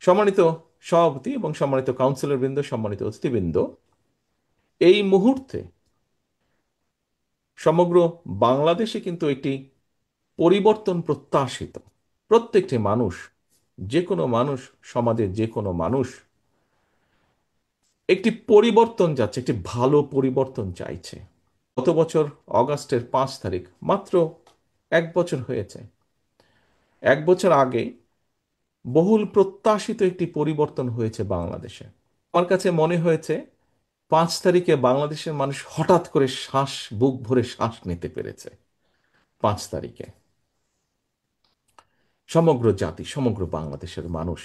সম্মানিত সভাপতি এবং সম্মানিত কাউন্সিলর বৃন্দ, সম্মানিত অতিথিবৃন্দ, এই মুহূর্তে সমগ্র বাংলাদেশে কিন্তু একটি পরিবর্তন প্রত্যাশিত। প্রত্যেকটি মানুষ, যে কোনো মানুষ, সমাজের যে কোনো মানুষ একটি পরিবর্তন যাচ্ছে, একটি ভালো পরিবর্তন চাইছে। গত বছর অগাস্টের 5 তারিখ, মাত্র 1 বছর হয়েছে। 1 বছর আগে বহুল প্রত্যাশিত একটি পরিবর্তন হয়েছে বাংলাদেশে। আমার কাছে মনে হয়েছে 5 তারিখে বাংলাদেশের মানুষ হঠাৎ করে বুক ভরে শ্বাস নিতে পেরেছে। 5 তারিখে সমগ্র জাতি, সমগ্র বাংলাদেশের মানুষ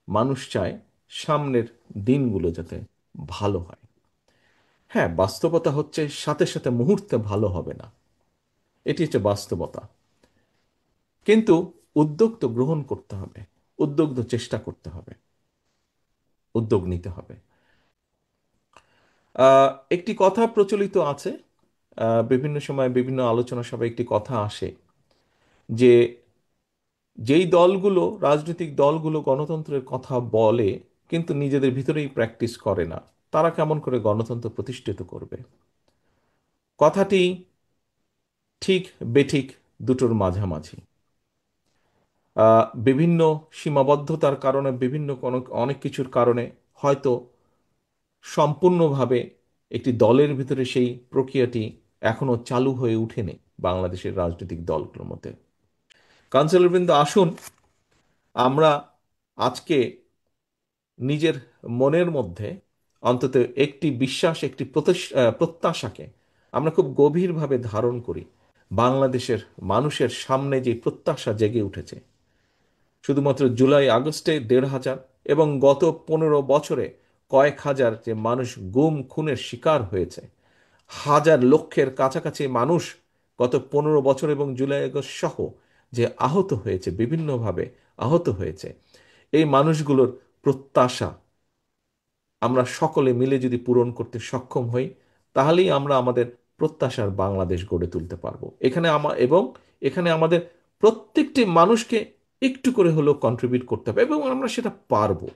মানুষ চায় সামনের দিনগুলো যাতে ভালো হয়। হ্যাঁ, বাস্তবতা হচ্ছে সাথে সাথে মুহূর্তে ভালো হবে না, এটি হচ্ছে বাস্তবতা। কিন্তু উদ্যোগ তো গ্রহণ করতে হবে, উদ্যোগ তো চেষ্টা করতে হবে, উদ্যোগ নিতে হবে। একটি কথা প্রচলিত আছে, বিভিন্ন সময় বিভিন্ন আলোচনা সভায় একটি কথা আসে যে যেই দলগুলো, রাজনৈতিক দলগুলো গণতন্ত্রের কথা বলে কিন্তু নিজেদের ভিতরেই প্র্যাকটিস করে না, তারা কেমন করে গণতন্ত্র প্রতিষ্ঠিত করবে? কথাটি ঠিক বেঠিক দুটোর মাঝামাঝি। বিভিন্ন সীমাবদ্ধতার কারণে, বিভিন্ন কোনো অনেক কিছুর কারণে হয়তো সম্পূর্ণভাবে একটি দলের ভিতরে সেই প্রক্রিয়াটি এখনো চালু হয়ে ওঠেনি বাংলাদেশের রাজনৈতিক দলগুলোর মধ্যে। কাউন্সিলরবৃন্দ, আসুন আমরা আজকে নিজের মনের মধ্যে অন্তত একটি বিশ্বাস, একটি প্রত্যাশাকে আমরা খুব গভীরভাবে ধারণ করি। বাংলাদেশের মানুষের সামনে যে প্রত্যাশা জেগে উঠেছে, শুধুমাত্র জুলাই আগস্টে 1,500 এবং গত 15 বছরে কয়েক হাজার যে মানুষ গুম খুনের শিকার হয়েছে, হাজার লক্ষের কাছাকাছি মানুষ গত 15 বছর এবং জুলাই আগস্ট সহ যে আহত হয়েছে, বিভিন্নভাবে আহত হয়েছে, এই মানুষগুলোর প্রত্যাশা আমরা সকলে মিলে যদি পূরণ করতে সক্ষম হই, তাহলেই আমরা আমাদের প্রত্যাশার বাংলাদেশ গড়ে তুলতে পারবো। এখানে আমাদের প্রত্যেকটি মানুষকে একটু করে হলেও কন্ট্রিবিউট করতে হবে এবং আমরা সেটা পারবো।